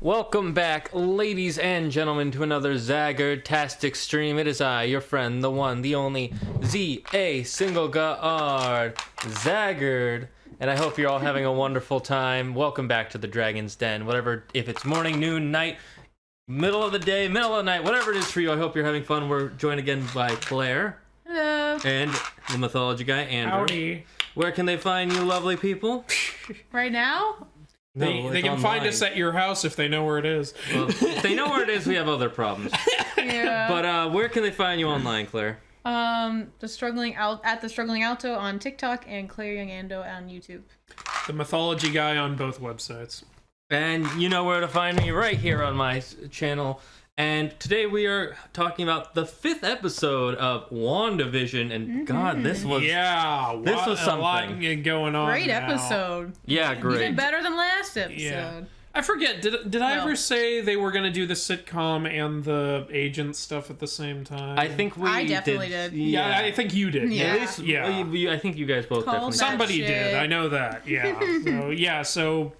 Welcome back, ladies and gentlemen, to another Zagard-tastic stream. It is I, your friend, the one, the only, Z-A single guard, Zagard. And I hope you're all having a wonderful time. Welcome back to the Dragon's Den. Whatever, if it's morning, noon, night, middle of the day, middle of the night, whatever it is for you, I hope you're having fun. We're joined again by Claire. Hello. And the Mythology Guy, Andrew. Howdy. Where can they find you lovely people? Right now? They can find us at your house if they know where it is. Well, if they know where it is, we have other problems. Yeah. But where can they find you online, Claire? The Struggling Alto on TikTok and Claire Young Ando on YouTube. The Mythology Guy on both websites. And you know where to find me, right here on my channel. And today we are talking about the 5th episode of WandaVision, and God, this was a lot going on. Great now. episode. Yeah, great. Even better than last episode. Yeah. I forget, did I ever say they were going to do the sitcom and the agent stuff at the same time? I think I definitely did. Yeah, I think you did. Yeah. At least, I think you guys both Called definitely. Somebody shit. did. I know that. Yeah. So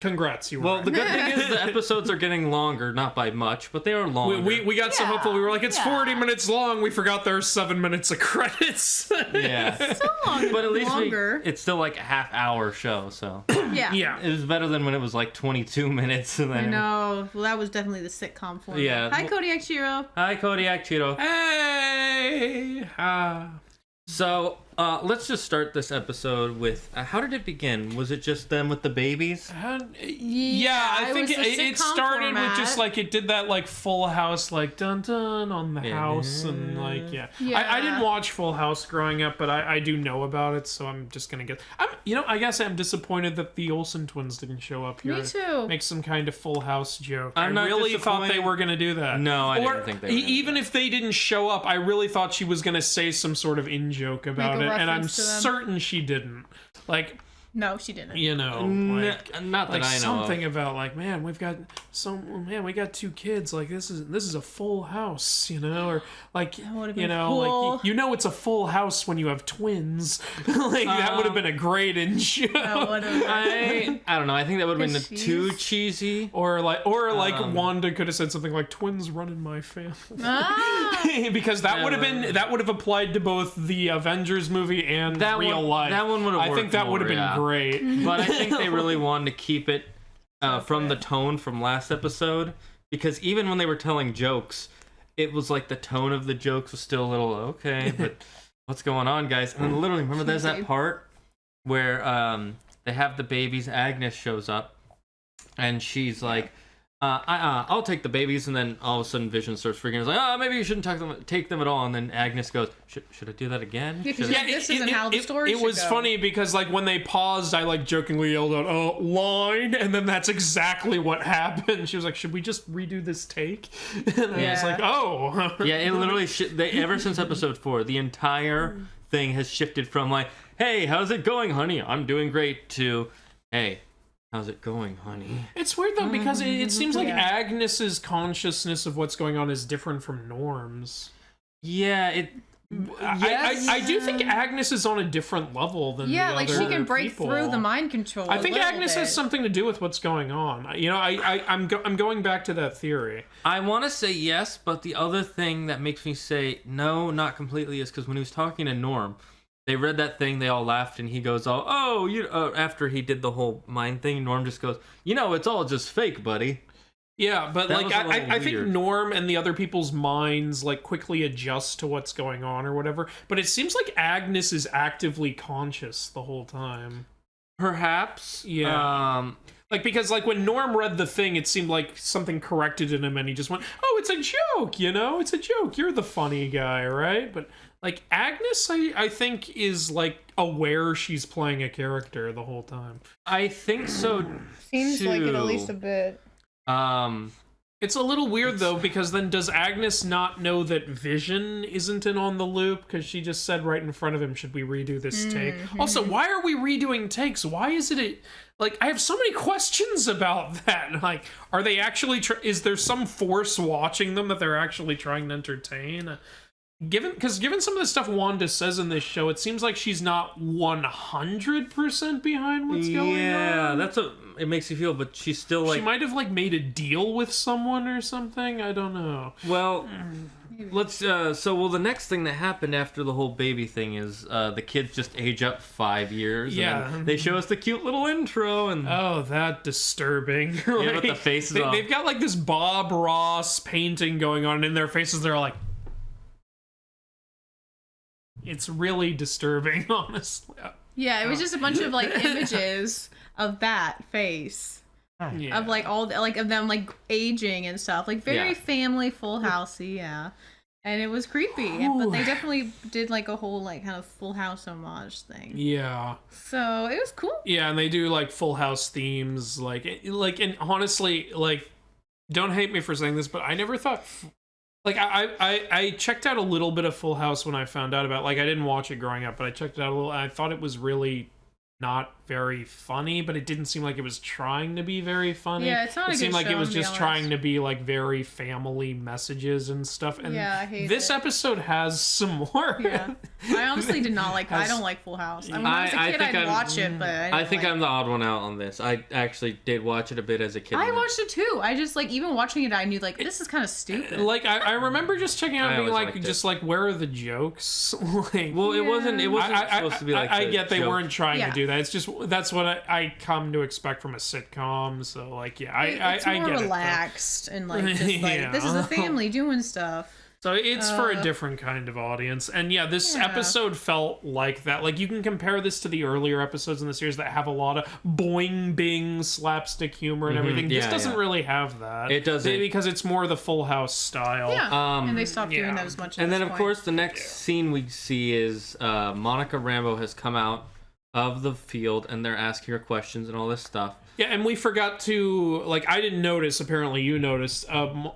congrats, you were. Well, the good thing is the episodes are getting longer, not by much, but they are longer. We got so hopeful. We were like, it's 40 minutes long. We forgot there's 7 minutes of credits. Yeah. So long. But at least longer. it's still like a half-hour show, so. Yeah. It was better than when it was like 22 minutes. And then I know. Well, that was definitely the sitcom format. Yeah. Hi, Kodiak Shiro. Hi, Kodiak Cheeto. Hey! So, let's just start this episode with, how did it begin? Was it just them with the babies? I think it was the it sitcom started with format. just like, it did that like Full House, like dun dun on the house, and like, I didn't watch Full House growing up, but I do know about it, so I'm just gonna get, I guess I'm disappointed that the Olsen twins didn't show up here. Me too. Make some kind of Full House joke. I'm not really thought they disappointed. were gonna do that. No, I didn't think they were gonna even do if they didn't show up, I really thought she was gonna say some sort of in-joke about Make a it, and I'm reference to them. certain she didn't. Like, No, she didn't. Not that I know something of. about like, we got 2 kids, like this is a full house, or like, would've been cool. like it's a full house when you have twins. Like that would have been a great intro. That would've- I don't know. I think that would have been Because too cheesy. Or like Wanda could have said something like twins run in my family. Because that would have applied to both the Avengers movie and real life. That one would have worked. I think that would have been great. But I think they really wanted to keep it from the tone from last episode, because even when they were telling jokes, it was like the tone of the jokes was still a little okay, but what's going on, guys? And then literally, remember there's that part where they have the babies, Agnes shows up, and she's like, I'll take the babies, and then all of a sudden Vision starts freaking. It's like, maybe you shouldn't take them at all. And then Agnes goes, should I do that again? This isn't how the story It was should go. funny because like when they paused, I like jokingly yelled out, "Oh, line!" And then that's exactly what happened. She was like, "Should we just redo this take?" And I was like, "Oh." Yeah, it literally ever since episode 4, the entire thing has shifted from like, "Hey, how's it going, honey? I'm doing great," to, "Hey, how's it going, honey?" It's weird though because it seems like Agnes's consciousness of what's going on is different from Norm's. Yeah, I do think Agnes is on a different level than the like other she can break people. through the mind control. I think Agnes has something to do with what's going on. I'm going back to that theory. I want to say yes, but the other thing that makes me say no, not completely, is because when he was talking to Norm, they read that thing, they all laughed, and he goes, after he did the whole mind thing, Norm just goes, it's all just fake, buddy. Yeah, but That like was a little I think weird. Norm and the other people's minds like quickly adjust to what's going on or whatever. But it seems like Agnes is actively conscious the whole time. Perhaps. Yeah. Like, because like when Norm read the thing, it seemed like something corrected in him and he just went, "Oh, it's a joke, it's a joke. You're the funny guy, right?" But like Agnes, I think is like aware she's playing a character the whole time. I think so. Seems like it at least a bit. It's a little weird though, because then does Agnes not know that Vision isn't in on the loop? Because she just said right in front of him, "Should we redo this take?" Also, why are we redoing takes? Why is it like, I have so many questions about that. Like, are they actually is there some force watching them that they're actually trying to entertain? given some of the stuff Wanda says in this show, it seems like she's not 100% behind what's going on. Yeah, that's what it makes you feel, but she's still like... She might have, like, made a deal with someone or something. I don't know. Well, let's, the next thing that happened after the whole baby thing is, the kids just age up 5 years. Yeah. And then they show us the cute little intro, and... Oh, that disturbing. Yeah, with the faces they've got, like, this Bob Ross painting going on, and in their faces they're like... It's really disturbing, honestly. Yeah, it was just a bunch of like images of that face. Yeah. Of like all like of them like aging and stuff. Like very Yeah. family Full Housey, yeah. And it was creepy. But they definitely did like a whole like kind of Full House homage thing. Yeah. So it was cool. Yeah, and they do like Full House themes, and honestly, like, don't hate me for saying this, but I never thought, like, I checked out a little bit of Full House when I found out about, like, I didn't watch it growing up, but I checked it out a little, and I thought it was really not very funny, but it didn't seem like it was trying to be very funny. Yeah, it's not a good It seemed like show, it was to be just honest. trying to be like very family messages and stuff. And Yeah, I hate this it. episode has some more. Yeah. I honestly did not like I Has- don't like Full House. I mean, when I was a I kid think I'd I'm- watch it, but I think I'm the odd one out on this. I actually did watch it a bit as a kid. I watched it too. I just like even watching it I knew like this is kind of stupid. Like I remember just checking out I and being always like, liked just it. like, where are the jokes? Like, Well, it wasn't I supposed to be like I the get they joke. weren't trying Yeah. to do that. It's just that's what I come to expect from a sitcom. So like, yeah, I It's I more get relaxed and like just like Yeah. this is a family doing stuff. it. So it's for a different kind of audience. And yeah, this Yeah. episode felt like that. Like you can compare this to the earlier episodes in the series that have a lot of boing bing slapstick humor and everything. This Yeah, doesn't yeah. really have that. It doesn't. because it's more the Full House style. Yeah, and they stopped yeah. doing that as much. And at then, this of point. course, the next scene we see is Monica Rambeau has come out of the field, and they're asking her questions and all this stuff. Yeah, and we forgot to, like, I didn't notice, apparently you noticed,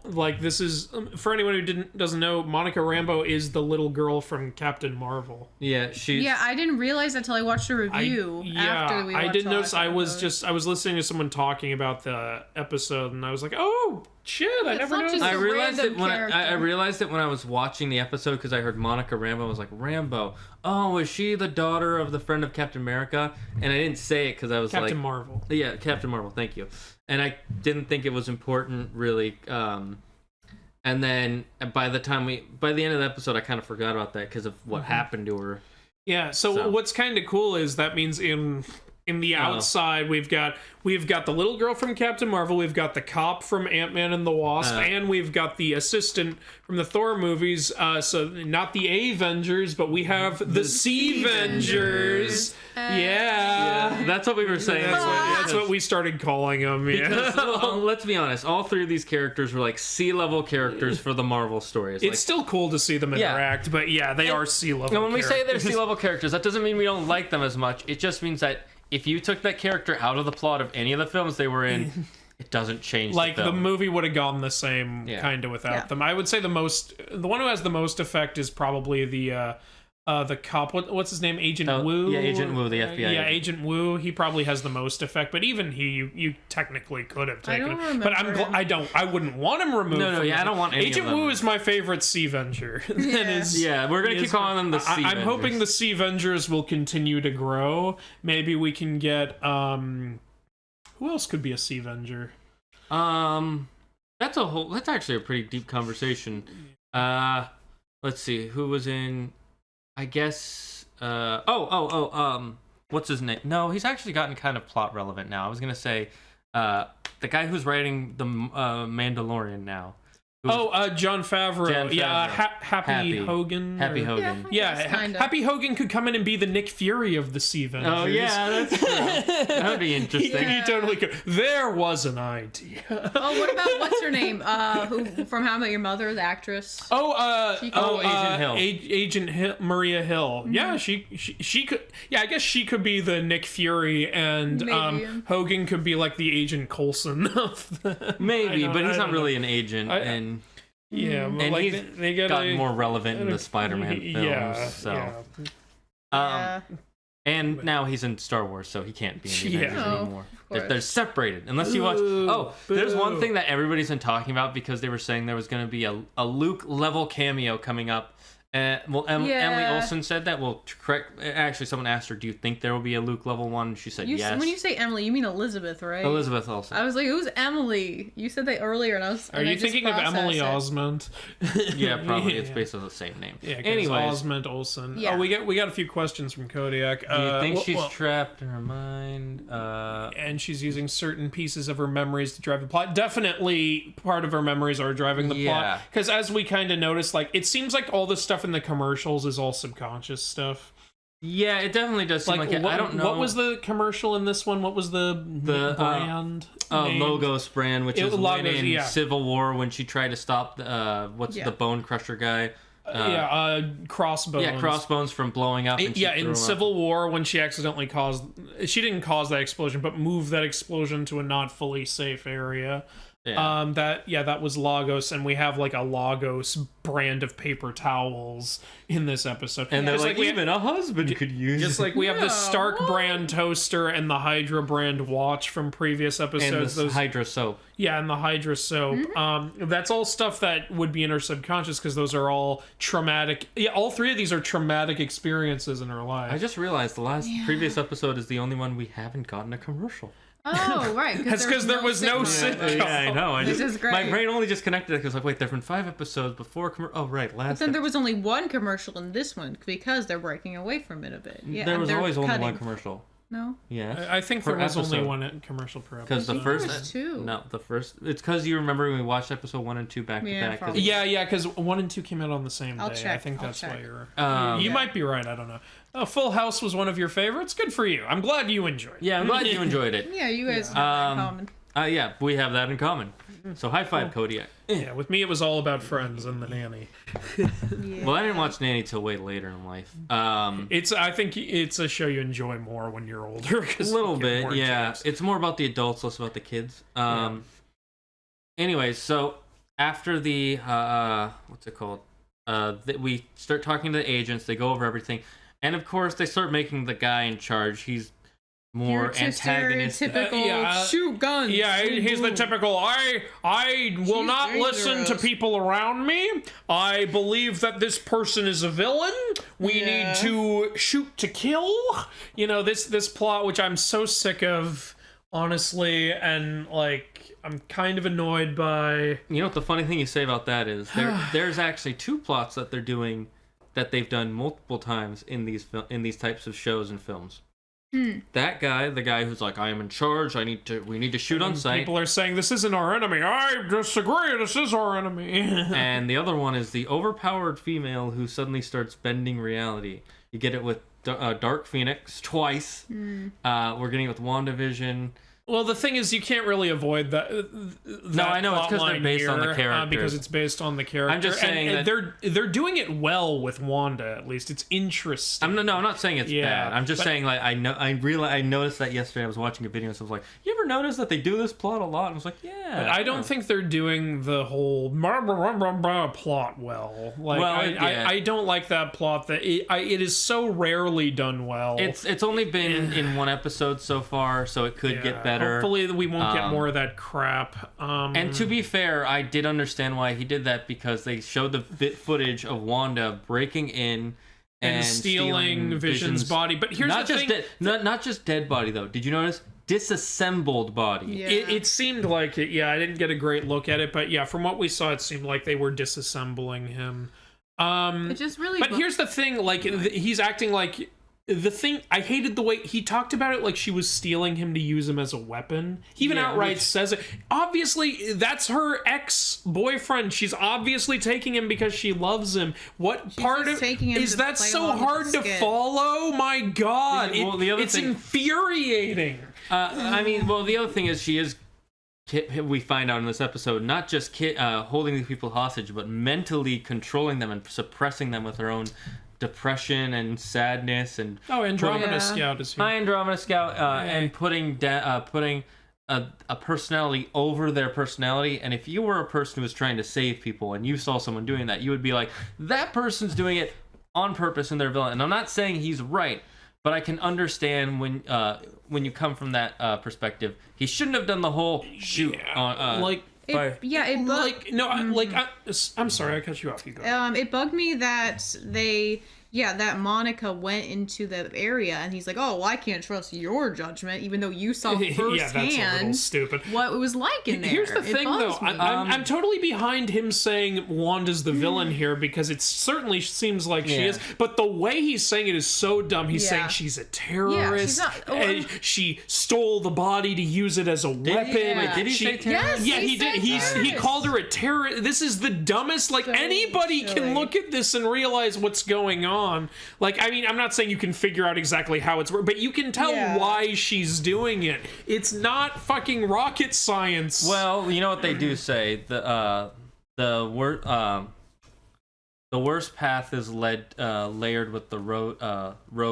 like, this is, for anyone who doesn't know, Monica Rambeau is the little girl from Captain Marvel. Yeah, she's... Yeah, I didn't realize that until I watched a review after we watched I didn't all notice, that I was episode. just, I was listening to someone talking about the episode, and I was like, oh, shit, I It's never not noticed. just I a realized it random when I character. realized it when I was watching the episode because I heard Monica Rambeau. I was like, Rambeau. Oh, is she the daughter of the friend of Captain America? And I didn't say it because I was Captain like, Marvel. yeah, Captain Marvel. Thank you. And I didn't think it was important really. And then by the end of the episode, I kind of forgot about that because of what happened to her. Yeah, so what's kind of cool is that means in the outside we've got the little girl from Captain Marvel, we've got the cop from Ant-Man and the Wasp, and we've got the assistant from the Thor movies. So not the Avengers, but we have the Sea-Vengers. Yeah. That's what we were saying. That's what we started calling them. Yeah. Because, well, let's be honest, all three of these characters were like sea-level characters for the Marvel stories. It's still cool to see them Yeah. interact, but yeah, they are sea-level and when we say they're characters. sea-level characters, that doesn't mean we don't like them as much. It just means that if you took that character out of the plot of any of the films they were in, it doesn't change Like the the film. movie would have gone the same kind of without Yeah. them. I would say the one who has the most effect is probably the cop. What's his name? Agent Wu. Yeah, Agent Wu, the FBI Yeah, agent. Agent Wu. He probably has the most effect, but even you technically could have taken don't him. But remember him. I wouldn't want him removed. No, from yeah, this. I don't want any Agent of them. Wu is my favorite Sea Venger. Yeah, we're gonna keep calling them the Sea I'm hoping Vengers. the Sea Vengers will continue to grow. Maybe we can get who else could be a Sea Venger? That's actually a pretty deep conversation. Let's see, who was in, I guess, what's his name? No, he's actually gotten kind of plot relevant now. I was gonna say, the guy who's writing the Mandalorian now. John Favreau. Jon Yeah, Favreau. Happy Hogan. Happy or- Hogan. Yeah, Kinda. Happy Hogan could come in and be the Nick Fury of the Sea Vengers. Oh yeah, that's true. That would be interesting. He totally could. There was an idea. Oh, what about what's her name? Who from How I Met Your Mother, the actress? Agent Hill. Agent Hill, Maria Hill. Yeah, she could. Yeah, I guess she could be the Nick Fury, and Maybe. Hogan could be like the Agent Coulson of the. Maybe, but he's I not don't really know. an agent, and Yeah, and like he's they gotta, gotten more relevant in the Spider-Man films. Yeah, so. yeah. Yeah. And now he's in Star Wars, so he can't be in the Yeah. Avengers No, anymore. of course. They're separated, unless you watch. Oh, there's one thing that everybody's been talking about because they were saying there was going to be a Luke level cameo coming up Yeah. Emily Olsen said that. Well, correct. Actually, someone asked her, "Do you think there will be a Luke level 1?" She said yes. When you say Emily, you mean Elizabeth, right? Elizabeth Olsen. I was like, who's Emily? You said that earlier, and I was. Are you thinking of Emily Osment? Yeah, probably. It's based on the same name. Yeah, anyways, Osment Olsen. Yeah. Oh, we got a few questions from Kodiak. Do you think she's trapped in her mind? And she's using certain pieces of her memories to drive the plot. Definitely, part of her memories are driving the plot. Because as we kind of noticed, like it seems like all the stuff in the commercials is all subconscious stuff. Yeah, it definitely does seem like it. I don't know. What was the commercial in this one? What was the brand? Logos brand, which is Logos, in Civil War when she tried to stop the Bone Crusher guy. Crossbones. Yeah, Crossbones from blowing up. And in Civil War when she accidentally she didn't cause that explosion, but moved that explosion to a not fully safe area. Yeah. That was Lagos, and we have like a Lagos brand of paper towels in this episode. And they're like, even a husband could use. Just like we have the Stark brand toaster and the Hydra brand watch from previous episodes. And the Hydra soap. Yeah, and the Hydra soap. Mm-hmm. That's all stuff that would be in her subconscious because those are all traumatic. Yeah, all three of these are traumatic experiences in her life. I just realized the previous episode is the only one we haven't gotten a commercial. Oh, right. That's because there was no sitcom. Yeah, I know. This is great. My brain only just connected it because like, wait, there have been 5 episodes before. Oh, right, last. But then there was only one commercial in this one because they're breaking away from it a bit. Yeah, there was always only one commercial. No. Yeah. I think there was only one commercial per episode. Because the first. There was 2. No, the first. It's because you remember when we watched episode 1 and 2 back to back. Yeah, because 1 and 2 came out on the same day. Check. I think that's why you're. You might be right. I don't know. Full House was one of your favorites. Good for you. I'm glad you enjoyed it. Yeah, I'm glad you enjoyed it. Yeah, you guys have that in common. Yeah, we have that in common. So high five, Kodiak. Yeah, with me it was all about Friends and The Nanny. Well, I didn't watch Nanny till way later in life. I think it's a show you enjoy more when you're older. A little bit, yeah. It's more about the adults, less about the kids. Anyways, so after the what's it called? We start talking to the agents. They go over everything, and of course, they start making the guy in charge. He's more antagonistic. Typical shoot guns. Yeah, he's the typical. I will not listen to people around me. I believe that this person is a villain. We need to shoot to kill. You know, this plot, which I'm so sick of, honestly, and like I'm kind of annoyed by. You know what the funny thing you say about that is? There's actually 2 plots that they're doing that they've done multiple times in these types of shows and films. That guy, the guy who's like, I am in charge, we need to shoot on sight. People are saying, this isn't our enemy. I disagree, this is our enemy. And the other one is the overpowered female who suddenly starts bending reality. You get it with Dark Phoenix twice. We're getting it with WandaVision. Well, the thing is, you can't really avoid that. No, I know, it's because they're based on the characters. Because it's based on the character. I'm just saying that they're doing it well with Wanda. At least it's interesting. I'm not saying it's bad. I'm just saying like I noticed that yesterday. I was watching a video and so I was like, you ever notice that they do this plot a lot? And I was like, yeah. But I don't think they're doing the whole plot well. Like I don't like that plot. That it is so rarely done well. It's only been in 1 episode so far, so it could get better. Hopefully we won't get more of that crap. And to be fair, I did understand why he did that because they showed the footage of Wanda breaking in and stealing Vision's body. But here's the thing: not just dead body though. Did you notice? Disassembled body. Yeah. It seemed like it. Yeah, I didn't get a great look at it, but yeah, from what we saw, it seemed like they were disassembling him. It just really. But here's the thing: like he's acting like. The thing, I hated the way he talked about it like she was stealing him to use him as a weapon. He even outright says it. Obviously, that's her ex-boyfriend. She's obviously taking him because she loves him. What part of is that so hard to follow? My God, it's infuriating. I mean, well, the other thing is she is. We find out in this episode, not just holding these people hostage, but mentally controlling them and suppressing them with her own depression and sadness and Andromeda Scout is here. Hi, Andromeda Scout, and putting a personality over their personality. And if you were a person who was trying to save people and you saw someone doing that, you would be like, that person's doing it on purpose and they're villain. And I'm not saying he's right, but I can understand when you come from that perspective. He shouldn't have done the whole shoot. It I'm sorry, I cut you off. You go. It bugged me that that Monica went into the area and he's like, oh, well, I can't trust your judgment, even though you saw firsthand yeah, that's a little stupid. what it was like in there. Here's the thing, though. I'm totally behind him saying Wanda's the villain here, because it certainly seems like she is. But the way he's saying it is so dumb. He's saying she's a terrorist. And she stole the body to use it as a weapon. Did he say terrorist? Yes, he did. He called her a terrorist. This is the dumbest. Like, anybody can look at this and realize what's going on. Like, I mean, I'm not saying you can figure out exactly how it's, but you can tell why she's doing it. It's not fucking rocket science. Well, you know what they do say, the worst path is layered with the road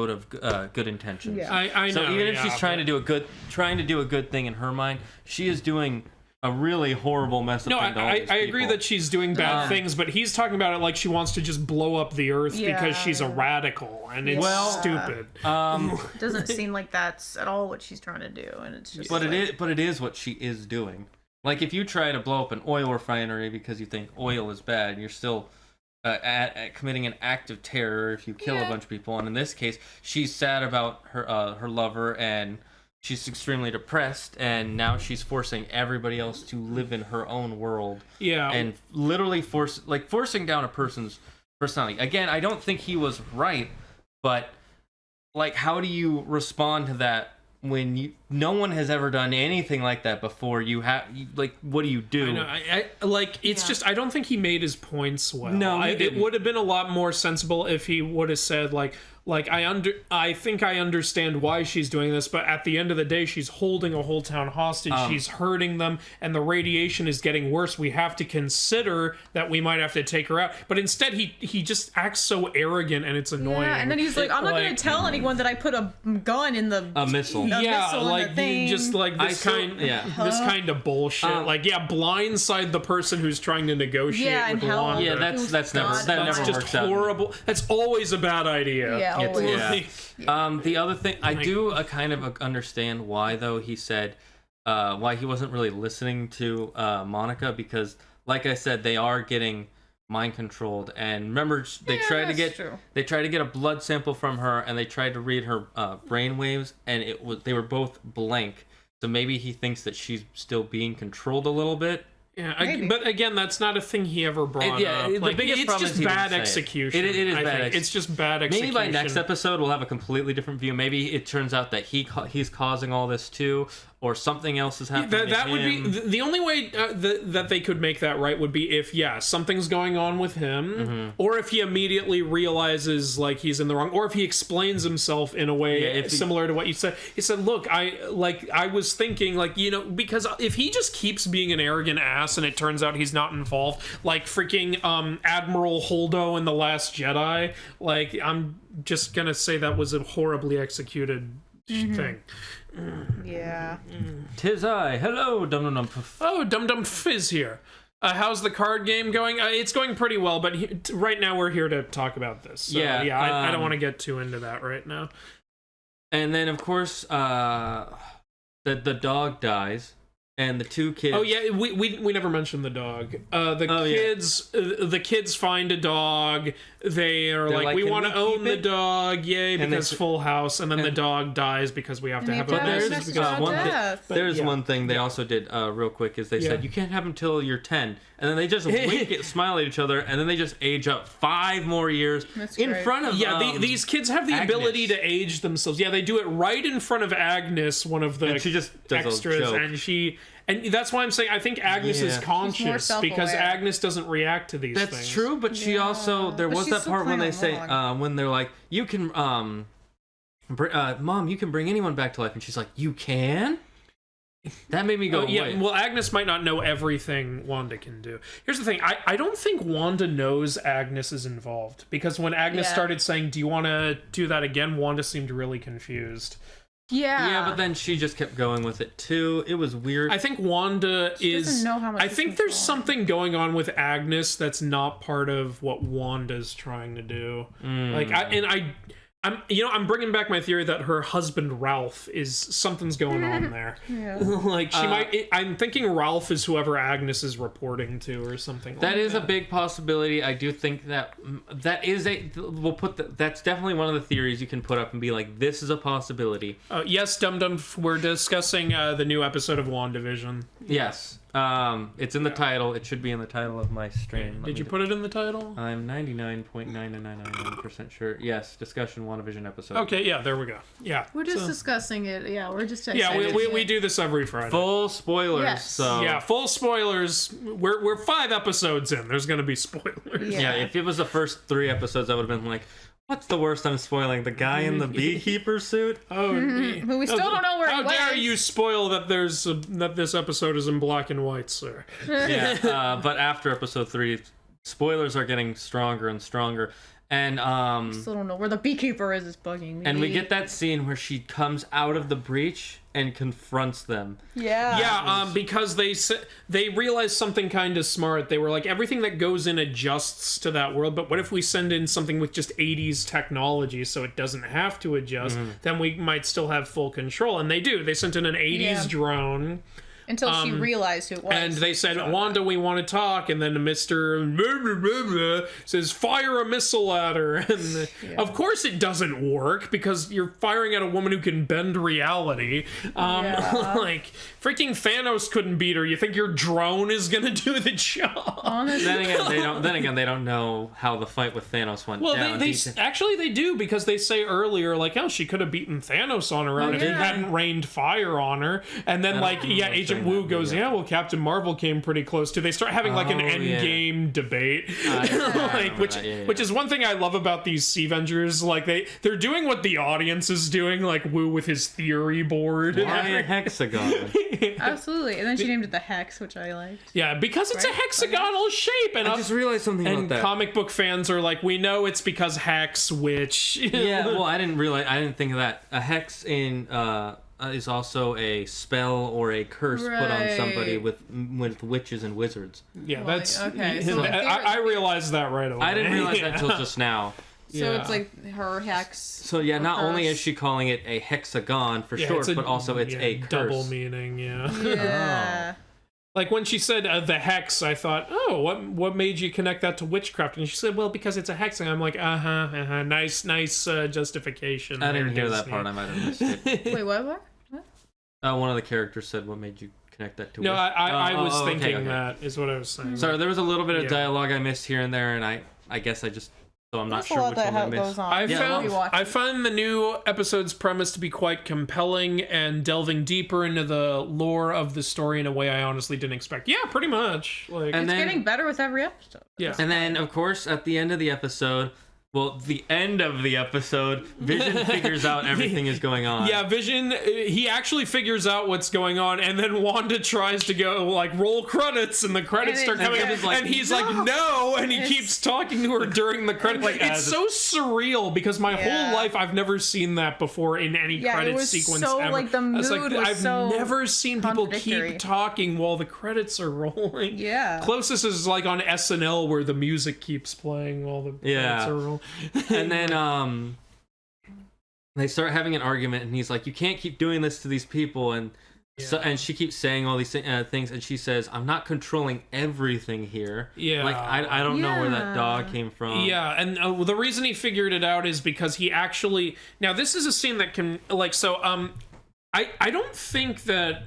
of good intentions. Yeah. I know. So even if she's trying to do a good thing in her mind, she is doing a really horrible mess of things. I agree that she's doing bad things, but he's talking about it like she wants to just blow up the earth because she's a radical, and it's stupid. Doesn't seem like that's at all what she's trying to do, and it's just. But it is what she is doing. Like, if you try to blow up an oil refinery because you think oil is bad, you're still at committing an act of terror if you kill a bunch of people. And in this case, she's sad about her lover, and she's extremely depressed, and now she's forcing everybody else to live in her own world. Yeah. And literally forcing down a person's personality. Again, I don't think he was right, but like, how do you respond to that when no one has ever done anything like that before? What do you do? I know. It's just, I don't think he made his points well. No, it would have been a lot more sensible if he would have said, I think I understand why she's doing this, but at the end of the day, she's holding a whole town hostage. She's hurting them, and the radiation is getting worse. We have to consider that we might have to take her out. But instead, he just acts so arrogant, and it's annoying. Yeah, and then he's like, I'm not going to tell anyone that I put a gun in the... A missile. This kind of bullshit. Blindside the person who's trying to negotiate with Wanda. Yeah, that never just works out. Horrible. That's always a bad idea. Yeah. The other thing, I do kind of understand why, though, he said why he wasn't really listening to Monica, because, like I said, they are getting mind controlled. And remember, they tried to get a blood sample from her, and they tried to read her brain waves, and they were both blank. So maybe he thinks that she's still being controlled a little bit. Yeah, but again, that's not a thing he ever brought up. The biggest problem is bad execution. It is bad execution. It's just bad execution. Maybe by next episode, we'll have a completely different view. Maybe it turns out that he's causing all this too, or something else is happening. That would be the only way that they could make that right would be if something's going on with him, or if he immediately realizes he's in the wrong, or if he explains himself in a way similar to what you said. He said, "Look, I was thinking because if he just keeps being an arrogant ass and it turns out he's not involved, like freaking Admiral Holdo in The Last Jedi, I'm just gonna say that was a horribly executed thing." Yeah. 'Tis I. Hello, Dum Dum Dum. Oh, Dum Dum Fizz here. How's the card game going? It's going pretty well, but right now we're here to talk about this. So, I don't want to get too into that right now. And then, of course, the dog dies. And the two kids. Oh yeah, we never mentioned the dog. The kids find a dog. They're like, we want to own the dog, yay! Because Full House, and then the dog dies because we have to have a message. There's one thing they also did real quick is they said you can't have him till you're 10, and then they just smile at each other, and then they just age up 5 more years in front of these kids have the ability to age themselves. Yeah, they do it right in front of Agnes, one of the she just does extras, and that's why I'm saying I think Agnes is conscious because Agnes doesn't react to these things. That's true, but she also there was that part when they say when they're like, you can Mom, you can bring anyone back to life, and she's like, you can. That made me go, well, Agnes might not know everything Wanda can do. Here's the thing, I don't think Wanda knows Agnes is involved, because when Agnes started saying, do you want to do that again, Wanda seemed really confused. Yeah, but then she just kept going with it too. It was weird. I think Wanda doesn't know how much. I think there's something going on with Agnes that's not part of what Wanda's trying to do. I'm bringing back my theory that her husband Ralph is something's going on there. Like she might. I'm thinking Ralph is whoever Agnes is reporting to or something. That is a big possibility. I do think that is that's definitely one of the theories you can put up and be like, this is a possibility. Yes, Dum Dum. We're discussing the new episode of WandaVision. Yes. It's in the title. It should be in the title of my stream. Did you put it in the title? I'm 99.9999% sure. Yes, discussion WandaVision episode. Okay, yeah, there we go. Yeah. We're just discussing it. Yeah, we're just Yeah, we do this every Friday. Full spoilers. Yes. So Yeah, full spoilers. We're 5 episodes in. There's gonna be spoilers. yeah, if it was the first 3 episodes, I would have been like, what's the worst I'm spoiling? The guy in the beekeeper suit? Oh, But we still don't know where how it went. dare you spoil that that this episode is in black and white, sir? Yeah, but after episode 3, spoilers are getting stronger and stronger. And Still don't know where the beekeeper is. It's bugging me. and we get that scene where she comes out of the breach and confronts them. Yeah. Because they realized something kind of smart. They were like, everything that goes in adjusts to that world, but what if we send in something with just 80s technology so it doesn't have to adjust? Then we might still have full control. And they do. They sent in an 80s drone. Until she realized who it was. And they said, Wanda, we want to talk. And then Mr. says, fire a missile at her. And of course it doesn't work because you're firing at a woman who can bend reality. Like, freaking Thanos couldn't beat her. You think your drone is going to do the job? Honestly. Then again, they don't know how the fight with Thanos went Well, down. actually they do, because they say earlier, like, oh, she could have beaten Thanos on her own if he hadn't rained fire on her. And then, like, Agent Wu goes, well, Captain Marvel came pretty close to. They start having like an endgame debate, which is one thing I love about these Sea-Vengers. Like they're doing what the audience is doing, like Wu with his theory board. Why a hexagon? Absolutely. And then she named it the Hex, which I liked. Yeah, because it's a hexagonal shape. And I just realized something about that. Comic book fans are like, we know it's because hex, which well, I didn't think of that. A hex in is also a spell or a curse put on somebody with witches and wizards. Yeah, that's okay. So I realized that right away. I didn't realize that until just now. So it's like her hex. So yeah, not only is she calling it a hexagon for short, but also it's a curse. Double meaning, Yeah. Like when she said the hex, I thought, oh, what made you connect that to witchcraft? And she said, well, because it's a hex. And I'm like, nice justification. I didn't hear that part. I might have missed it. Wait, what? One of the characters said, what made you connect that to? No, I was thinking okay. that is what I was saying. Sorry, there was a little bit of dialogue I missed here and there, and I guess I just. So I'm not sure which one I missed. I found the new episode's premise to be quite compelling and delving deeper into the lore of the story in a way I honestly didn't expect. Yeah, pretty much. Like, it's getting better with every episode. Yeah. And then, of course, at the end of the episode, Vision figures out everything is going on. Yeah, Vision, he actually figures out what's going on, and then Wanda tries to go, like, roll credits, and the credits start coming, and he's like, no, and he keeps talking to her during the credits. It's so surreal, because my whole life, I've never seen that before in any credit sequence ever. Like, the mood I've never seen people keep talking while the credits are rolling. Yeah. Closest is, like, on SNL, where the music keeps playing while the credits are rolling. And then they start having an argument, and he's like, you can't keep doing this to these people, and and she keeps saying all these things, and she says, I'm not controlling everything here. Like I don't know where that dog came from. And the reason he figured it out is because he actually, now this is a scene that can, like, so I don't think that.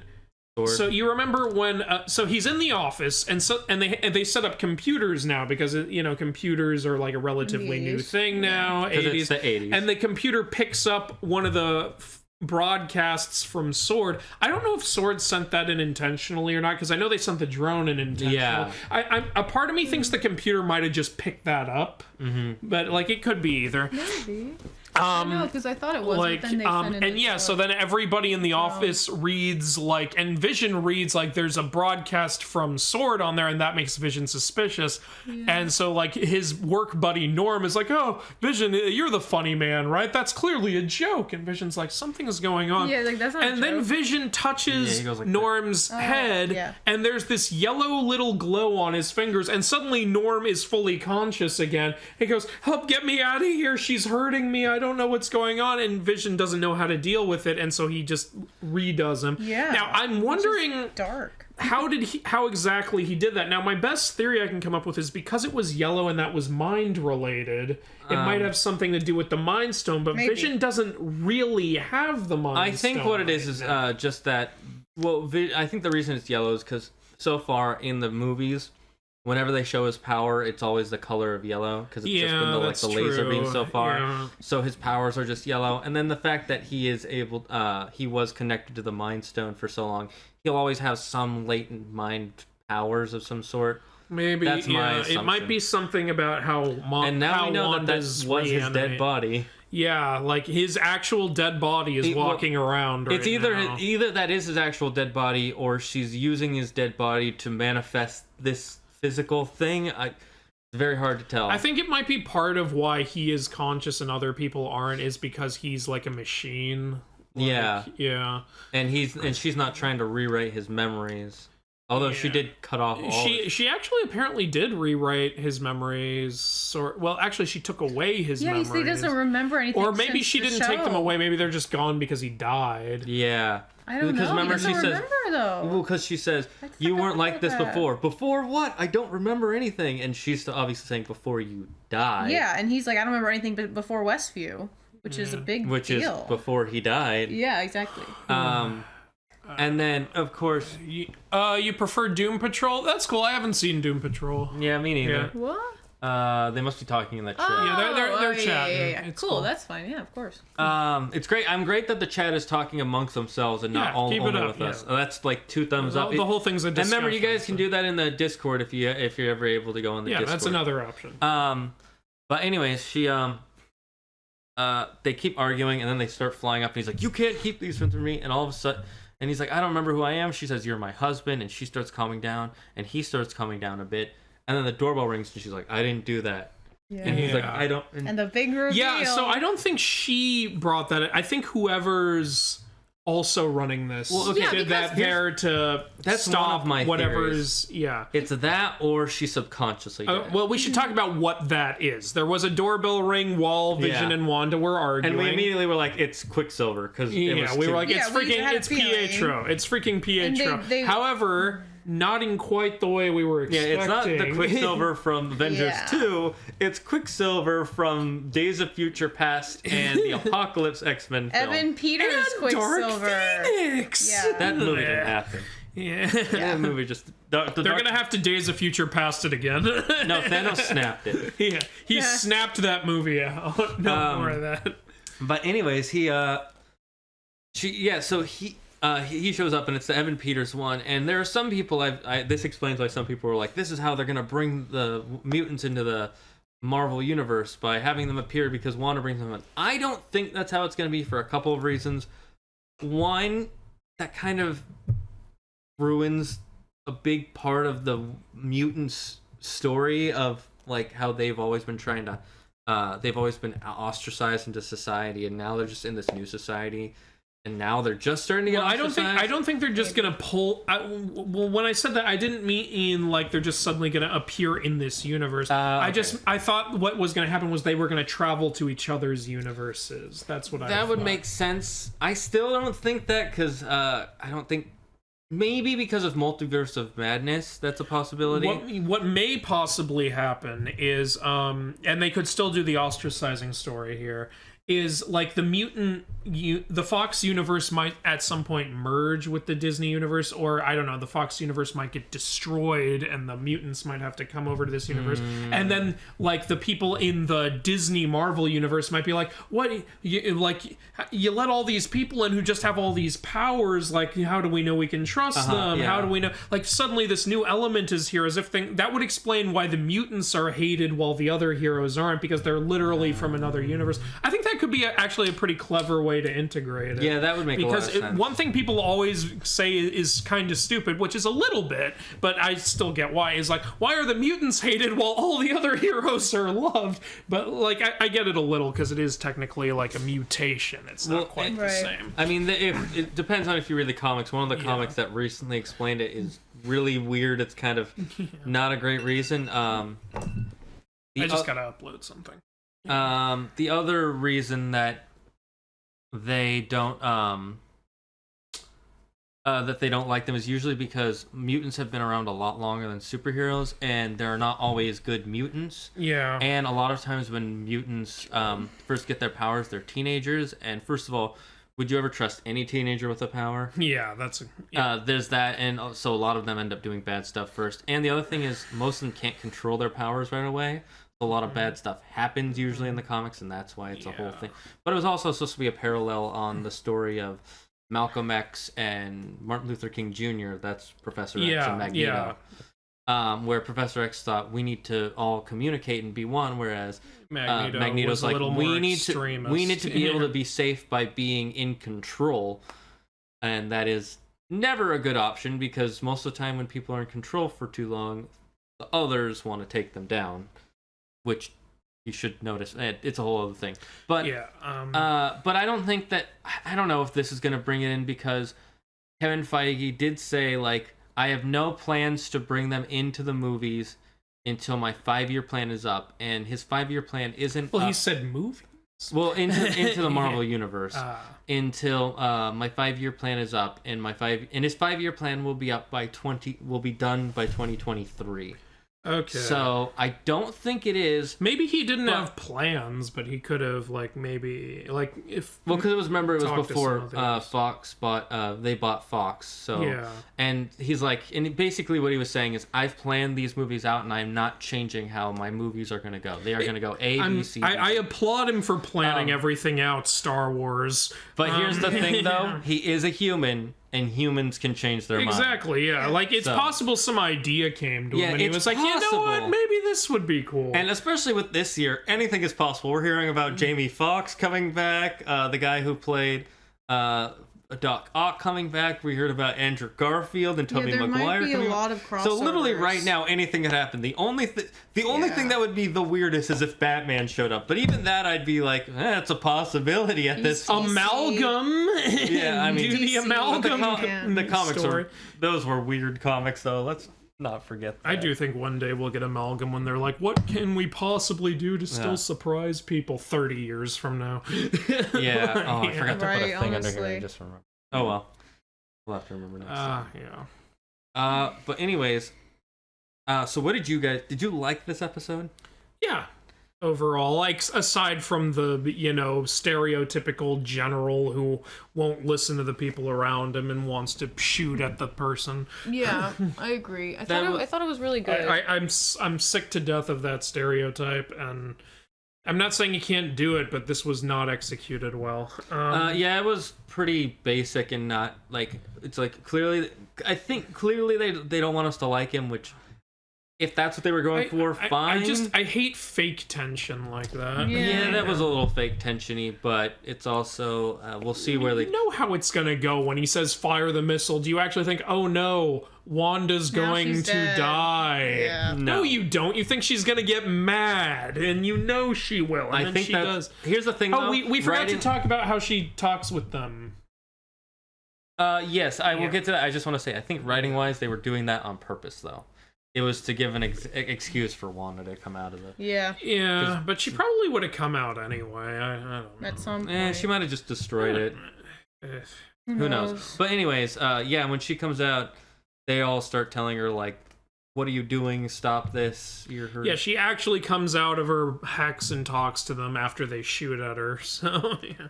So you remember when? So he's in the office, and they set up computers now, because computers are like a relatively new thing now. 'Cause it's the 80s, and the computer picks up one of the broadcasts from SWORD. I don't know if SWORD sent that in intentionally or not, because I know they sent the drone in intentionally. Yeah. A part of me thinks the computer might have just picked that up, but like it could be either. Maybe. No, because I thought it was. Like, but then they sent it so then everybody in the office reads, like, and Vision reads, like, there's a broadcast from SWORD on there, and that makes Vision suspicious. And so, like, his work buddy Norm is like, oh, Vision, you're the funny man, right? That's clearly a joke. And Vision's like, something is going on. Yeah, like, that's not and then Vision touches Norm's head, and there's this yellow little glow on his fingers, and suddenly Norm is fully conscious again. He goes, help, get me out of here. She's hurting me. I don't know what's going on, and Vision doesn't know how to deal with it, and so he just redoes him. Yeah. Now, I'm wondering dark. how exactly he did that. Now, my best theory I can come up with is because it was yellow and that was mind related, it might have something to do with the Mind Stone, but maybe. Vision doesn't really have the Mind Stone. I think what it is just that. Well, I think the reason it's yellow is because so far in the movies, whenever they show his power, it's always the color of yellow because it's just been the laser beam so far. Yeah. So his powers are just yellow, and then the fact that he is able, he was connected to the Mind Stone for so long, he'll always have some latent mind powers of some sort. Maybe That's my assumption. It might be something about how And now we know that was his dead body. Yeah, like his actual dead body is walking around. Right It's now. either that is his actual dead body, or she's using his dead body to manifest this physical thing. It's very hard to tell. I think it might be part of why he is conscious and other people aren't, is because he's like a machine. Yeah. And she's not trying to rewrite his memories. Although she did cut off all. She actually apparently did rewrite his memories. Well, actually, she took away his memories. Yeah, he doesn't remember anything. Or maybe since she the didn't take them show. away. Maybe they're just gone because he died. Yeah. I don't know. Remember, He doesn't remember, though. Well, because she says, you weren't like this before. Before what? I don't remember anything. And she's obviously saying, before you died. Yeah, and he's like, I don't remember anything but before Westview, which is a big Which deal. is before he died. Yeah, exactly. And then, of course... You prefer Doom Patrol? That's cool. I haven't seen Doom Patrol. Yeah, me neither. What? They must be talking in that chat. Yeah, they're chatting. Yeah. It's Cool, that's fine. Yeah, of course. It's great. I'm great that the chat is talking amongst themselves and not only with us. That's like 2 thumbs up. The whole thing's a discussion. And remember, you guys can do that in the Discord if you're ever able to go in the Discord. Yeah, that's another option. But anyways, she they keep arguing, and then they start flying up, and he's like, "You can't keep these from me." And all of a sudden, and he's like, "I don't remember who I am." She says, "You're my husband," and she starts calming down, and he starts calming down a bit, and then the doorbell rings, and she's like, "I didn't do that." Yeah. And he's like, "I don't." And the big reveal. Yeah, so I don't think she brought that. I think whoever's also running this did that there to stop one of my whatever's. theories. Yeah, it's that, or she subconsciously did it. Well, we should talk about what that is. There was a doorbell ring while Vision and Wanda were arguing, and we immediately were like, "It's Quicksilver," because we were like, "It's it's Pietro. It's freaking Pietro." However, not in quite the way we were expecting. Yeah, it's not the Quicksilver from Avengers 2. It's Quicksilver from Days of Future Past and the Apocalypse X-Men film. Evan Peters and Quicksilver. Dark Phoenix. Yeah. That movie didn't happen. Yeah. That movie just... They're going to have to Days of Future Past it again. No, Thanos snapped it. He snapped that movie out. No more of that. But anyways, he shows up, and it's the Evan Peters one, and there are some people this explains why some people were like, this is how they're gonna bring the mutants into the Marvel universe, by having them appear because Wanda brings them in. I don't think that's how it's gonna be, for a couple of reasons. One, that kind of ruins a big part of the mutants story of like how they've always been trying to they've always been ostracized into society, and now they're just in this new society. And now they're just starting to get. I don't think they're just gonna pull. Well, when I said that, I didn't mean like they're just suddenly gonna appear in this universe. Okay. I thought what was gonna happen was they were gonna travel to each other's universes. That's what I. That would make sense. I still don't think that, because I don't think. Maybe because of Multiverse of Madness, that's a possibility. What may possibly happen is, and they could still do the ostracizing story here, is like the Fox universe might at some point merge with the Disney universe, or I don't know, the Fox universe might get destroyed and the mutants might have to come over to this universe. And then like the people in the Disney Marvel universe might be like, what, you let all these people in who just have all these powers, like how do we know we can trust them? Yeah. How do we know, like suddenly this new element is here, as if that would explain why the mutants are hated while the other heroes aren't, because they're literally from another universe. I think that could be actually a pretty clever way to integrate it. Yeah, that would make a lot of sense. One thing people always say is kind of stupid, which is a little bit, but I still get why, is like, why are the mutants hated while all the other heroes are loved? But like, I get it a little, because it is technically like a mutation. It's not quite the same. I mean, it depends on if you read the comics. One of the comics that recently explained it is really weird. It's kind of not a great reason. I just gotta upload something. The other reason that they don't like them is usually because mutants have been around a lot longer than superheroes, and there are not always good mutants. Yeah. And a lot of times when mutants first get their powers, they're teenagers. And first of all, would you ever trust any teenager with a power? Yeah, there's that, and so a lot of them end up doing bad stuff first. And the other thing is, most of them can't control their powers right away. A lot of bad stuff happens usually in the comics, and that's why it's a whole thing. But it was also supposed to be a parallel on the story of Malcolm X and Martin Luther King Jr. That's Professor X and Magneto. Where Professor X thought we need to all communicate and be one, whereas Magneto's was a little more we need extremist. to be able to be safe by being in control, and that is never a good option because most of the time when people are in control for too long, the others want to take them down, which you should notice. It's a whole other thing. But but I don't think that I don't know if this is going to bring it in because Kevin Feige did say like, I have no plans to bring them into the movies until my 5-year plan is up, and his 5-year plan isn't. Well, he said movies. Well, into the Marvel universe until my 5-year plan is up, and his 5-year plan will be done by 2023. Okay. So I don't think it is. Maybe he didn't have plans, but he could have maybe if. Well, because it was before Fox they bought Fox. So yeah. And he's like, and basically what he was saying is, I've planned these movies out, and I'm not changing how my movies are going to go. They are going to go A, B, C. I applaud him for planning everything out. Star Wars. But here's the thing, though. He is a human. And humans can change their mind. Exactly, yeah. It's possible some idea came to him, and he was like, you know what, maybe this would be cool. And especially with this year, anything is possible. We're hearing about Jamie Foxx coming back, the guy who played Doc Ock coming back. We heard about Andrew Garfield and Tobey Maguire might be coming a lot of crossovers. So literally right now, anything could happen. The only thing that would be the weirdest is if Batman showed up. But even that, I'd be like, it's a possibility at this amalgam. Yeah, I mean, do the amalgam. The comics those were weird comics, though. Let's not forget that. I do think one day we'll get amalgam when they're like, what can we possibly do to still surprise people 30 years from now? Yeah. Oh, I forgot to put a thing honestly. under here. I just remember. Oh well, we'll have to remember next time. Yeah. But anyways, so what did you like this episode? Yeah. Overall, aside from the stereotypical general who won't listen to the people around him and wants to shoot at the person. Yeah, I agree. I thought it was really good. I'm sick to death of that stereotype, and I'm not saying you can't do it, but this was not executed well. Yeah, it was pretty basic and not it's clearly. I think clearly they don't want us to like him, which. If that's what they were going for, fine. I hate fake tension like that. Yeah, that was a little fake tension-y, but it's also we'll see where they. You know how it's gonna go when he says fire the missile. Do you actually think, oh no, Wanda's going to die? Yeah. No, you don't. You think she's gonna get mad, and you know she will. And I think she does. Here's the thing. Though, we forgot to talk about how she talks with them. Yes, I will get to that. I just want to say, I think writing-wise, they were doing that on purpose, though. It was to give an excuse for Wanda to come out of it. Yeah. Yeah, but she probably would have come out anyway. I don't know. At some point. She might have just destroyed it. Who knows? But anyways, when she comes out, they all start telling her, what are you doing? Stop this. You're her. Yeah, she actually comes out of her hex and talks to them after they shoot at her. So, yeah.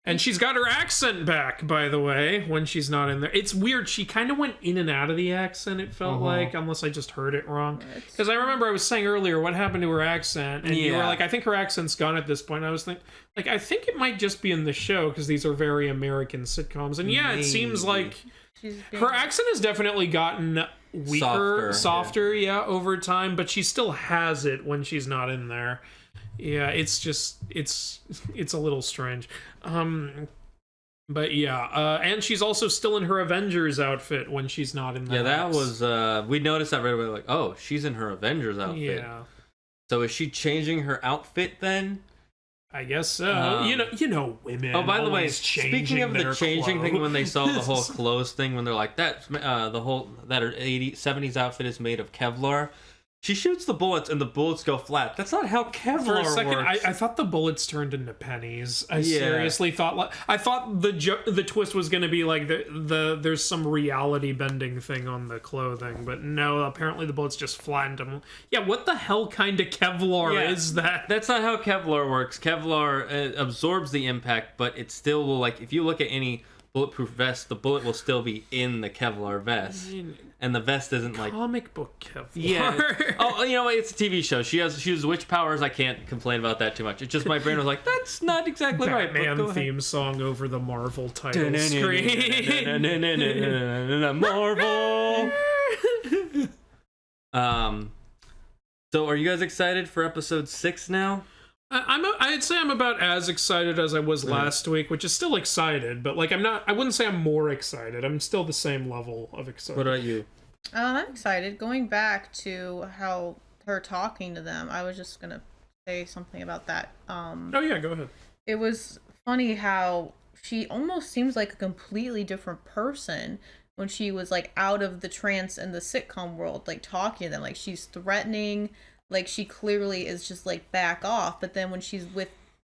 And she's got her accent back, by the way, when she's not in there. It's weird. She kind of went in and out of the accent, it felt like, unless I just heard it wrong. Because I remember I was saying earlier, what happened to her accent? And you were like, I think her accent's gone at this point. I was thinking, I think it might just be in the show, because these are very American sitcoms. And yeah, it seems like her accent has definitely gotten weaker, softer, over time, but she still has it when she's not in there. Yeah, it's just it's a little strange. But yeah, and she's also still in her Avengers outfit when she's not in the Yeah, that was we noticed that right away, oh, she's in her Avengers outfit. Yeah. So is she changing her outfit then? I guess so. You know women. Oh, by the way, speaking of the changing thing, when they saw the whole clothes thing, when they're like, that her 70s outfit is made of Kevlar. she shoots the bullets and the bullets go flat. That's not how Kevlar For a second, works. I thought the bullets turned into pennies. I seriously thought I thought the twist was going to be like there's some reality bending thing on the clothing, but no. Apparently, the bullets just flattened them. Yeah, what the hell kind of Kevlar is that? That's not how Kevlar works. Kevlar absorbs the impact, but it still will, like, if you look at any bulletproof vest, the bullet will still be in the Kevlar vest. And the vest isn't like Comic book Kevlar. Yeah. Oh, you know what? It's a TV show. She has witch powers. I can't complain about that too much. It's just my brain was like, that's not exactly right. Batman theme song over the Marvel title screen. Marvel. So are you guys excited for episode 6 now? I'd say I'm about as excited as I was last week, which is still excited, but like I wouldn't say I'm more excited. I'm still the same level of excited. What about you? I'm excited. Going back to how her talking to them, I was just gonna say something about that. Oh yeah, go ahead. It was funny how she almost seems like a completely different person when she was like out of the trance in the sitcom world, like talking to them, like she's threatening. Like, she clearly is just, like, back off. But then when she's with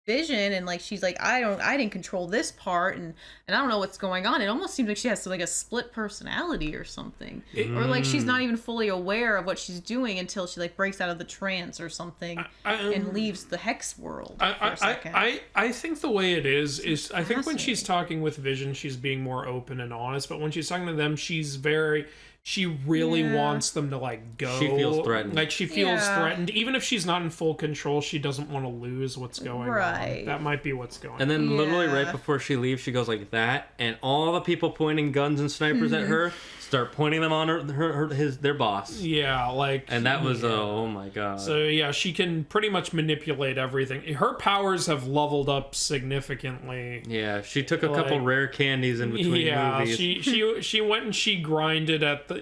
Vision and, like, she's like, I didn't control this part and I don't know what's going on. It almost seems like she has, like, a split personality or something. Or, like, she's not even fully aware of what she's doing until she, like, breaks out of the trance or something and leaves the Hex world for a second. I think the way it is I think when she's talking with Vision, she's being more open and honest. But when she's talking to them, she really wants them to, like, go. She feels threatened. Like, she feels threatened. Even if she's not in full control, she doesn't want to lose what's going on. That might be what's going on. And then literally right before she leaves, she goes like that, and all the people pointing guns and snipers at her start pointing them on their boss. Yeah, like... And that was, oh my god. So, yeah, she can pretty much manipulate everything. Her powers have leveled up significantly. Yeah, she took a couple rare candies in between movies. She went and she grinded at the,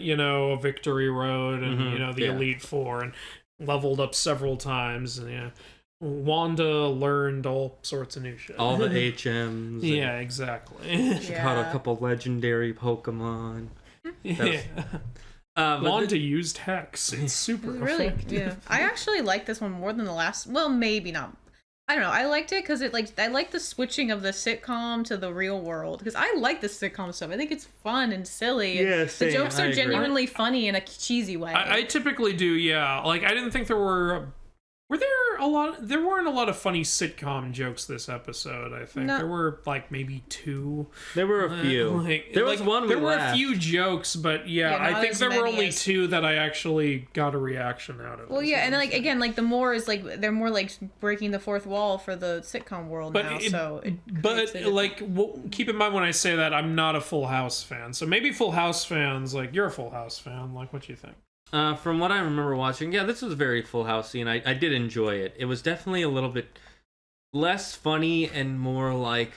Victory Road and, the Elite Four and leveled up several times. And, Wanda learned all sorts of new shit. All the HMs. Yeah, exactly. She caught a couple legendary Pokemon. Wanda used Hex. It's super really effective. Yeah. I actually like this one more than the last. Well, maybe not. I don't know. I liked it because I like the switching of the sitcom to the real world, because I like the sitcom stuff. I think it's fun and silly. Yeah, the jokes are genuinely funny in a cheesy way. I typically do. Yeah, like I didn't think there were there a lot. There weren't a lot of funny sitcom jokes this episode. I think there were like maybe 2. There were a few. There was one. There were a few jokes, but I think there were only 2 that I actually got a reaction out of. Well, yeah, and like again, like the more is like they're more like breaking the fourth wall for the sitcom world now. Keep in mind when I say that I'm not a Full House fan. So maybe Full House fans, like you're a Full House fan. Like, what do you think? From what I remember watching, this was very Full Housey, and I did enjoy it. It was definitely a little bit less funny and more like,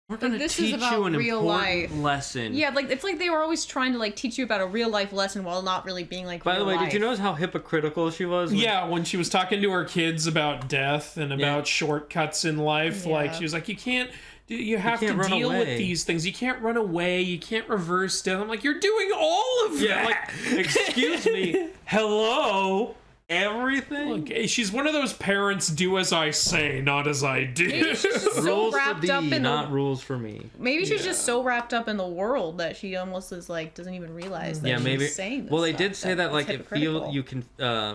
we're going to teach you an important lesson. Yeah, like it's like they were always trying to like teach you about a real life lesson while not really being like By the way, life. did you notice how hypocritical she was? When she was talking to her kids about death and about shortcuts in life, like she was like, you have to deal with these things. You can't run away. You can't reverse death. I'm like, you're doing all of that. Like, excuse me. Hello. Everything. Look, she's one of those parents. Do as I say, not as I do. Maybe she's just so rules wrapped for thee, up in not rules for me. Maybe she's just so wrapped up in the world that she almost is like doesn't even realize that she's saying this. Well, they did say that like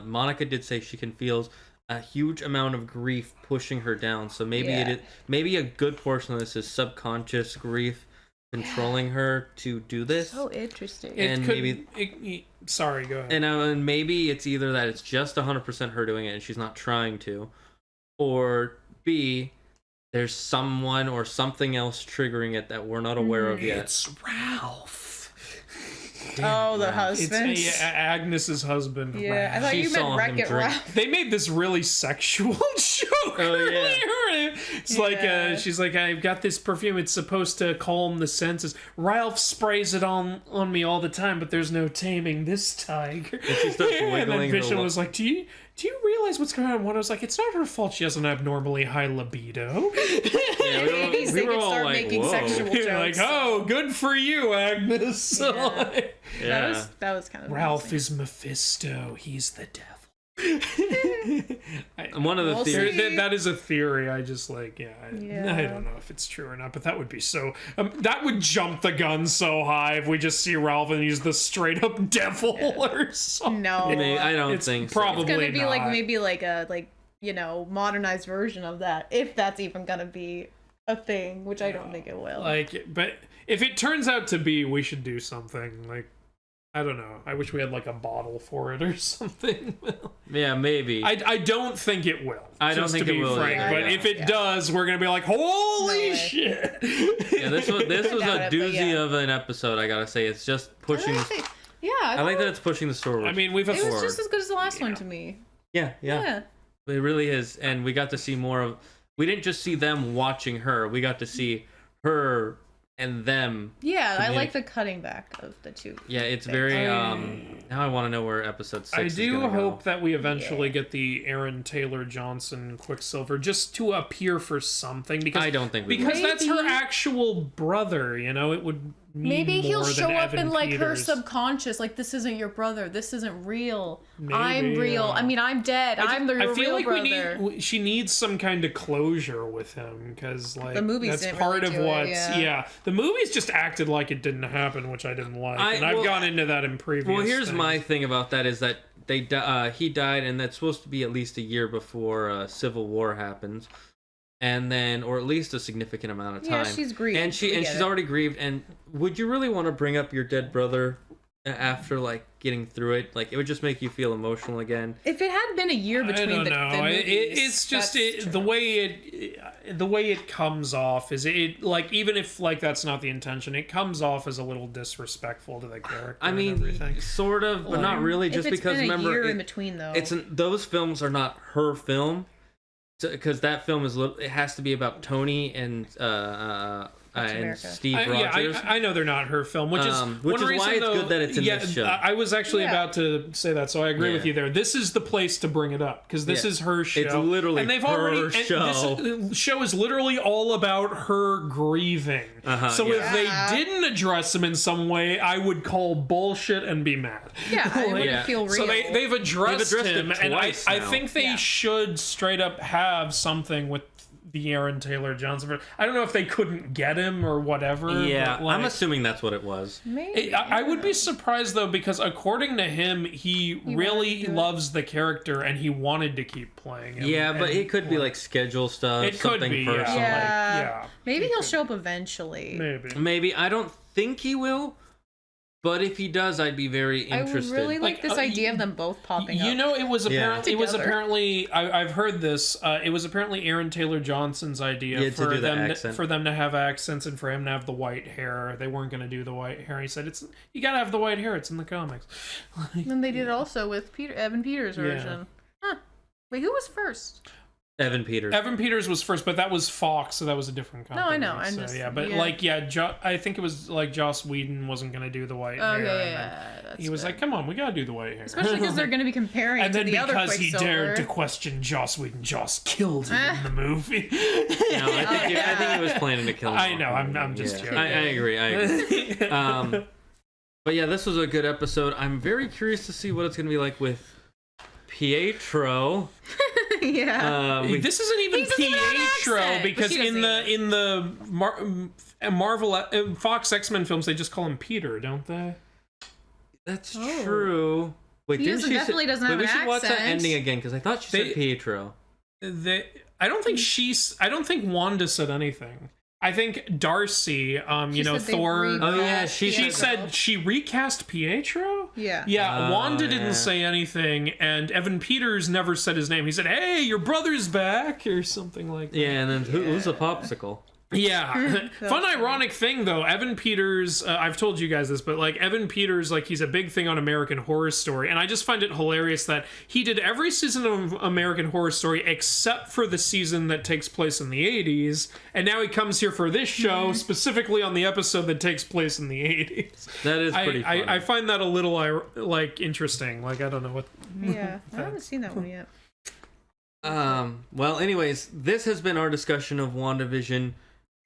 Monica did say she can feel a huge amount of grief pushing her down. So maybe maybe a good portion of this is subconscious grief controlling her to do this. So interesting. Sorry, go ahead. And maybe it's either that it's just 100% her doing it and she's not trying to, or B, there's someone or something else triggering it that we're not aware of yet. It's Ralph. The husband. It's Agnes's husband. Yeah, Ralph. I thought you meant Wreck-It Ralph. They made this really sexual joke earlier. It's like she's like, I've got this perfume. It's supposed to calm the senses. Ralph sprays it on me all the time, but there's no taming this tiger. And she starts wiggling. And then Vision was like, Do you realize what's going on? One, I was like, it's not her fault she has an abnormally high libido. Babies, they can start making sexual jokes. Like, oh, good for you, Agnes. That was kind of Ralph is Mephisto. He's the devil. One of the We'll theories. see. That is a theory. I just like, I don't know if it's true or not, but that would be so. That would jump the gun so high if we just see Ralph and he's the straight up devil or something. No, I don't It's think so. probably it's gonna be not. like maybe like a modernized version of that, if that's even gonna be a thing, which I don't think it will. Like, but if it turns out to be, we should do something. Like, I don't know. I wish we had like a bottle for it or something. Yeah, maybe. I don't think it will. I don't just think to it be will frank. either. But if it does, we're gonna be like, holy way. shit! Yeah, this was Doubt a it, but doozy yeah. of an episode. I gotta say, it's just pushing. I like that it's pushing the story. I mean, we've it was forward. just as good as the last one to me. Yeah. It really is, and we got to see more of. We didn't just see them watching her. We got to see her and them. Yeah, I like the cutting back of the two. Yeah, it's very. Now I want to know where episode 6 I is do gonna hope go. that we eventually get the Aaron Taylor Johnson Quicksilver just to appear for something, because I don't think we because will. that's her Maybe. actual brother. You know, it would mean Maybe he'll more show than up Evan in like her Peters. subconscious, like this isn't your brother, this isn't real. I'm Maybe, real. I mean, I'm dead. I'm the I real feel like brother. she needs some kind of closure with him, because like The movies that's didn't part really of do it, what's yeah. the movies just acted like it didn't happen, which I didn't like, and I've gone into that in previous. Well, here's things. my thing about that is that he died, and that's supposed to be at least a year before Civil War happens, and then, or at least a significant amount of time. Yeah, she's grieved. and We get she's it. already grieved. And would you really want to bring up your dead brother after like getting through it? Like, it would just make you feel emotional again. If it had been a year between I don't the know. movies, It's just that's the true. way it comes off is it like, even if like that's not the intention, it comes off as a little disrespectful to the character. I and mean, everything. sort of, but not really. If Just it's because been a remember, year in between though. those films are not her film, because that film it has to be about Tony and America. Steve Rogers. I know they're not her film, which is which one is reason, why it's though, good that it's in this show. I was actually about to say that, so I agree with Yeah. you there. This is the place to bring it up, because this Yeah. is her show. It's literally and they've her already, and show. This show is literally all about her grieving. So yeah. if they didn't address him in some way, I would call bullshit and be mad. yeah, it wouldn't Yeah. feel real. So they've addressed it him, and twice I now. think they should straight up have something with the Aaron Taylor Johnson. I don't know if they couldn't get him or whatever. Yeah, but, like, I'm assuming that's what it was. Maybe. I would be surprised though, because according to him, he really wanted to do it. loves the character and he wanted to keep playing him. Yeah, but and, it could be like schedule stuff. it could something be, personal. Yeah. like, Maybe he'll show up eventually. maybe. Maybe. I don't think he will, but if he does, I'd be very I would interested. really like Like, this idea of them both popping up. You know, it was apparently Together. I've heard this. It was apparently Aaron Taylor Johnson's idea Yeah, to for do the them accent. for them to have accents and for him to have the white hair. They weren't going to do the white hair. He said, you got to have the white hair. It's in the comics. And they did it also with Evan Peters' version. Huh. Wait, who was first? Evan Peters. Evan Peters was first, but that was Fox, so that was a different company. I know, I'm so, just- yeah, but yeah. I think it was like Joss Whedon wasn't going to do the white Oh, hair. yeah, and then yeah. That's he was good. like, "Come on, we got to do the white hair." Especially because they're going to be comparing and it then to the other because he Quicksilver. dared to question Joss Whedon, Joss killed him in the movie. No, I think he was planning to kill him. I know. I'm just joking. I agree. But yeah, this was a good episode. I'm very curious to see what it's going to be like with Pietro. yeah. This isn't even He doesn't even have an Pietro, accent, because but she doesn't in the Marvel Fox X-Men films they just call him Peter, don't they? That's Oh. true. Wait, He didn't she definitely say, doesn't have we an should watch that accent. ending again, because I thought she said Pietro. I don't think Wanda said anything. I think Darcy, She said they Thor. Oh, yeah, She Pietro. said she recast Pietro? Yeah. Yeah, Wanda yeah. didn't say anything, and Evan Peters never said his name. He said, "Hey, your brother's back," or something like that. Yeah, and then who's a popsicle? Yeah. Fun ironic thing though, Evan Peters, I've told you guys this, but like Evan Peters, like he's a big thing on American Horror Story, and I just find it hilarious that he did every season of American Horror Story except for the season that takes place in the 80s, and now he comes here for this show specifically on the episode that takes place in the 80s. That is pretty funny. I find that a little like interesting. Like I don't know what. Yeah. I haven't seen that one yet. Well, anyways, this has been our discussion of WandaVision.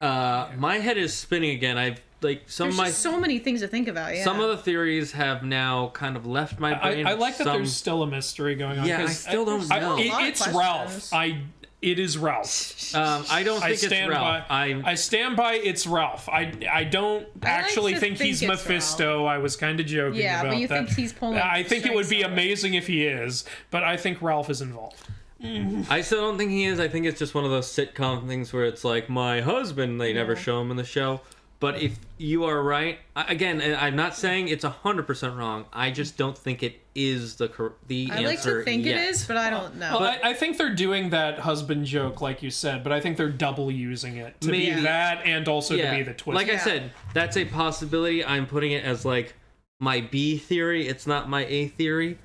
My head is spinning again. like some There's of my just so many things to think about. Yeah. some of the theories have now kind of left my brain. I like that Some- there's still a mystery going on. Yeah, I 'cause still don't know. It's Ralph. It is Ralph. I don't think it's Ralph. I stand by it's Ralph. I don't actually to think he's think it's Mephisto. I was kind of joking Yeah, about but you that. think he's pulling I think it would be strings amazing if he is, but I think Ralph is involved. I still don't think he is. I think it's just one of those sitcom things where it's like, my husband, they never show him in the show. But if you are right, again, I'm not saying it's 100% wrong. I just don't think it is the I answer like to think yet. it is, but I don't know. Well, I think they're doing that husband joke, like you said, but I think they're double using it to Maybe. be that and also to be the twist. Like I said, that's a possibility. I'm putting it as like my B theory. It's not my A theory.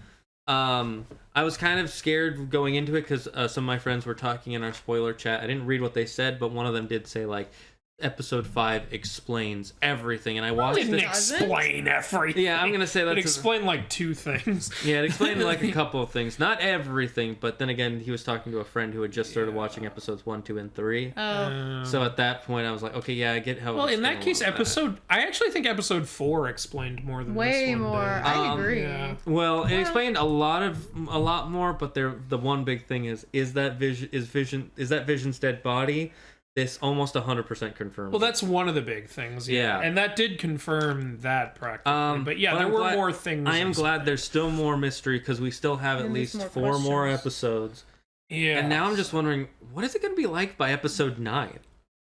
I was kind of scared going into it because some of my friends were talking in our spoiler chat. I didn't read what they said, but one of them did say like, Episode 5 explains everything, and I watched Didn't it. explain everything. Yeah, I'm gonna say It that's explained like 2 things. Yeah, it explained like a couple of things, not everything. But then again, he was talking to a friend who had just started watching episodes 1, 2, and 3. So at that point, I was like, okay, yeah, I get how. Well, it's in that going case, along with I actually think episode 4 explained more than Way this one more. did. I agree. Yeah. that. Well, it explained a lot more, but the one big thing is that Vision's dead body. This almost 100% confirmed. Well, that's one of the big things. Yeah. And that did confirm that practically. But yeah, there were more things. I am glad there's still more mystery because we still have at And least there's 4 more questions. episodes. Yeah. And now I'm just wondering, what is it going to be like by episode 9?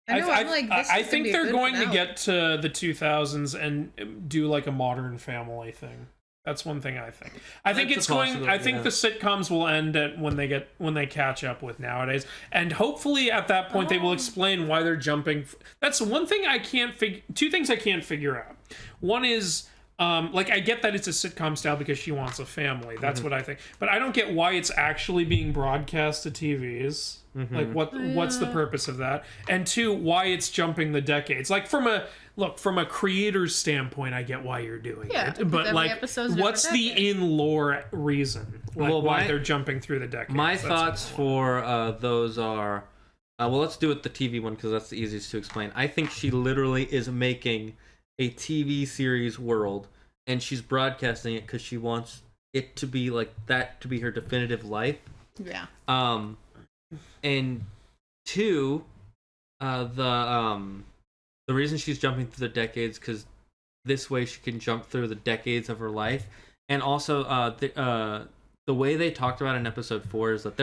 I know, I'm like, this I is gonna think be a they're good going to finale. get to the 2000s and do like a Modern Family thing. That's one thing I think. I think That's it's a going. I possibility, think yeah. the sitcoms will end at when they catch up with nowadays, and hopefully at that point they will explain why they're jumping. That's one thing I can't figure. 2 things I can't figure out. One is. Like, I get that it's a sitcom style because she wants a family. That's what I think. But I don't get why it's actually being broadcast to TVs. Like, what's the purpose of that? And 2, why it's jumping the decades. Like, from a creator's standpoint, I get why you're doing Yeah, it. because But, every like, episode's what's different the decade. in-lore reason? Like, Well, why my- they're jumping through the decades? My That's thoughts what I want. for those are... well, let's do it the TV one because that's the easiest to explain. I think she literally is making a TV series world, and she's broadcasting it because she wants it to be like that, to be her definitive life. Yeah. And 2, the reason she's jumping through the decades because this way she can jump through the decades of her life, and also the way they talked about in episode 4 is that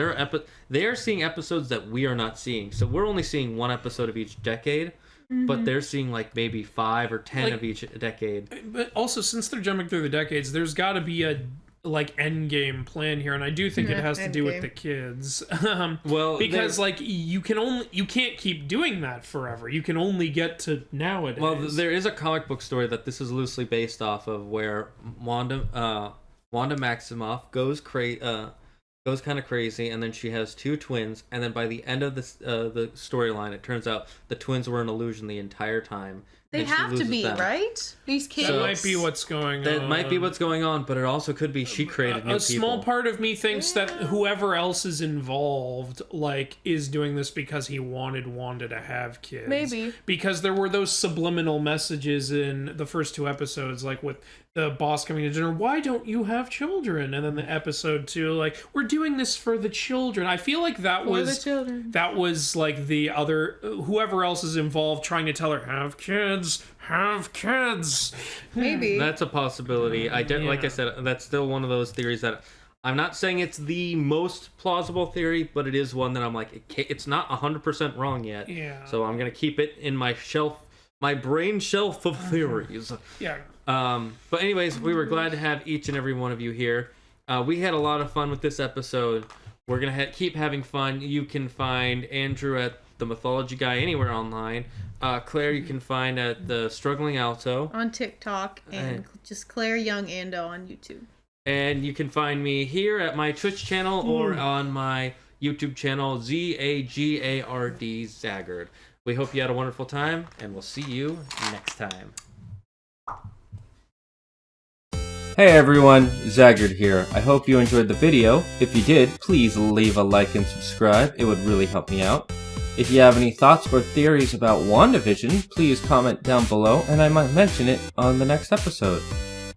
they are seeing episodes that we are not seeing. So we're only seeing 1 episode of each decade. But they're seeing like maybe 5 or 10 of each decade. But also, since they're jumping through the decades, there's got to be a end game plan here, and I do think it has to do with endgame. the kids. Well, because like you can't keep doing that forever. You can only get to nowadays. Well, there is a comic book story that this is loosely based off of, where Wanda Maximoff goes kind of crazy, and then she has 2 twins, and then by the end of the storyline, it turns out the twins were an illusion the entire time. They and she have to loses be, them. right? These kids. that might be what's going on. That might be what's going on, but it also could be she created new A small people. part of me thinks that whoever else is involved, like, is doing this because he wanted Wanda to have kids. Maybe. Because there were those subliminal messages in the first 2 episodes, like with the boss coming to dinner, why don't you have children? And then the episode 2, like, we're doing this for the children. I feel like that was like the other, whoever else is involved trying to tell her, have kids. Maybe. That's a possibility. Like I said, that's still one of those theories that I'm not saying it's the most plausible theory, but it is one that I'm like, it's not 100% wrong yet. Yeah. So I'm gonna keep it in my brain shelf of theories. Yeah. But anyways, we were glad to have each and every one of you here. We had a lot of fun with this episode. We're gonna keep having fun. You can find Andrew at The Mythology Guy anywhere online. Claire, you can find at The Struggling Alto. On TikTok and just Claire Young Ando on YouTube. And you can find me here at my Twitch channel or on my YouTube channel, Zagard Zagard. We hope you had a wonderful time, and we'll see you next time. Hey everyone, Zagard here. I hope you enjoyed the video. If you did, please leave a like and subscribe. It would really help me out. If you have any thoughts or theories about WandaVision, please comment down below and I might mention it on the next episode.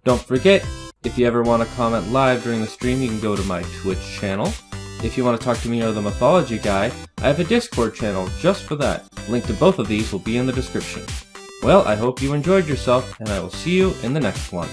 Don't forget, if you ever want to comment live during the stream, you can go to my Twitch channel. If you want to talk to me or the Mythology Guy, I have a Discord channel just for that. Link to both of these will be in the description. Well, I hope you enjoyed yourself, and I will see you in the next one.